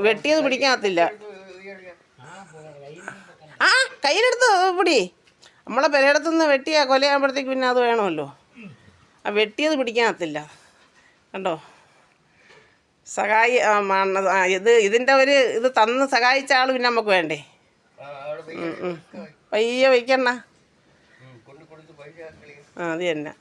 വെട്ടിയത് പിടിക്കാത്തില്ല. ആ കയ്യിലെടുത്ത് പിടി. നമ്മളെ പെരയിടത്തുനിന്ന് വെട്ടിയാ കൊലയാകുമ്പോഴത്തേക്ക് പിന്നെ അത് വേണമല്ലോ. ആ വെട്ടിയത് പിടിക്കാത്തില്ല. കണ്ടോ, സഹായി ഇതിൻ്റെ ഇത് തന്ന് സഹായിച്ച ആൾ പിന്നെ നമുക്ക് വേണ്ടേ. പയ്യെ വയ്ക്കണ്ണ. ആ അത് തന്നെ.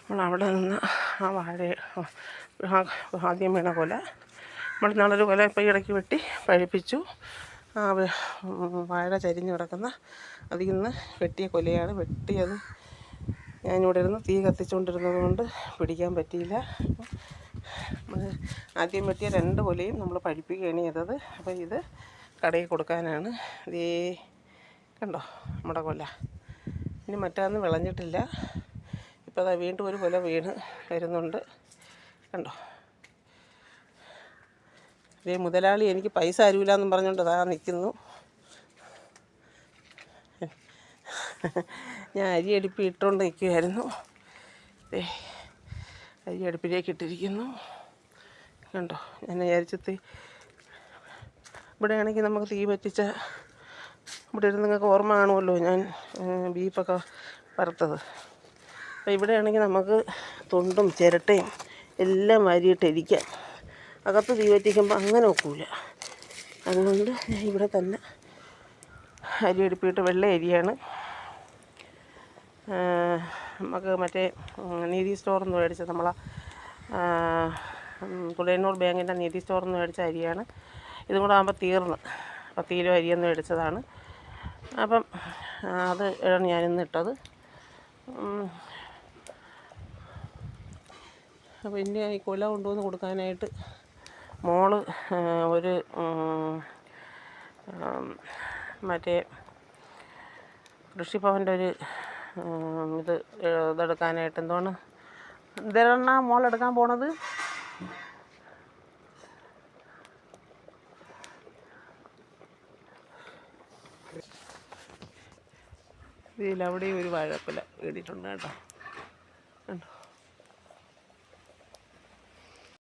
നമ്മളവിടെ നിന്ന് ആ വാഴ ആദ്യം വീണ കൊല നമ്മൾ നാളൊരു കൊല ഇപ്പോൾ ഇടയ്ക്ക് വെട്ടി പഴിപ്പിച്ചു. ആ വാഴ ചരിഞ്ഞ് കിടക്കുന്ന അതിൽ നിന്ന് വെട്ടിയ കൊലയാണ്. വെട്ടിയത് ഞാനിവിടെ ഇരുന്ന് തീ കത്തിച്ചുകൊണ്ടിരുന്നത് കൊണ്ട് പിടിക്കാൻ പറ്റിയില്ല. ആദ്യം വെട്ടിയ 2 കൊലയും നമ്മൾ പഴിപ്പിക്കുകയാണ് ചെയ്തത്. അപ്പോൾ ഇത് കടയിൽ കൊടുക്കാനാണ്. ഇതേ കണ്ടോ നമ്മുടെ കൊല. ഇനി മറ്റൊന്നും വിളഞ്ഞിട്ടില്ല. ഇപ്പോൾ അതാ വീണ്ടും ഒരു കൊല വീണ് വരുന്നുണ്ട്. കണ്ടോ, ഇതേ മുതലാളി എനിക്ക് പൈസ തരൂലെന്നും പറഞ്ഞുകൊണ്ട് അതാ നിൽക്കുന്നു. ഞാൻ അരി അടുപ്പി ഇട്ടുകൊണ്ട് നിൽക്കുകയായിരുന്നു. അരി അടുപ്പിലേക്ക് ഇട്ടിരിക്കുന്നു. കണ്ടോ, ഞാൻ വിചാരിച്ചത് ഇവിടെയാണെങ്കിൽ നമുക്ക് തീ പറ്റിച്ച ഇവിടെ ഇരുന്ന് നിങ്ങൾക്ക് ഓർമ്മ കാണുമല്ലോ, ഞാൻ ബീഫൊക്കെ വറുത്തത്. അപ്പോൾ ഇവിടെയാണെങ്കിൽ നമുക്ക് തൊണ്ടും ചിരട്ടയും എല്ലാം വാരിയിട്ടിരിക്കാം. അകത്ത് തീ പറ്റിക്കുമ്പോൾ അങ്ങനെ ഒക്കില്ല. അതുകൊണ്ട് ഞാൻ ഇവിടെ തന്നെ അരി എടുപ്പിട്ട് വെള്ള അരിയാണ്. നമുക്ക് മറ്റേ നീതി സ്റ്റോറിൽ നിന്ന് മേടിച്ച നമ്മളെ കുളയന്നൂർ ബാങ്കിൻ്റെ നീതി സ്റ്റോറിൽ നിന്ന് മേടിച്ച അരിയാണ്. ഇതും കൂടെ ആകുമ്പോൾ തീർന്ന് 10 കിലോ അരിയൊന്നും മേടിച്ചതാണ്. അപ്പം അത് ആണ് ഞാനിന്ന് ഇട്ടത്. അപ്പോൾ ഇനി ഈ കൊല കൊണ്ടുവന്ന് കൊടുക്കാനായിട്ട് മോള് ഒരു മറ്റേ കൃഷിഭവൻ്റെ ഒരു ഇതെടുക്കാനായിട്ട് എന്താണ് ഇതെണ്ണ മോളെടുക്കാൻ പോണത്. ഇതിലവിടെയും ഒരു വാഴക്കൊല ഇടിയിട്ടുണ്ട് കേട്ടോ.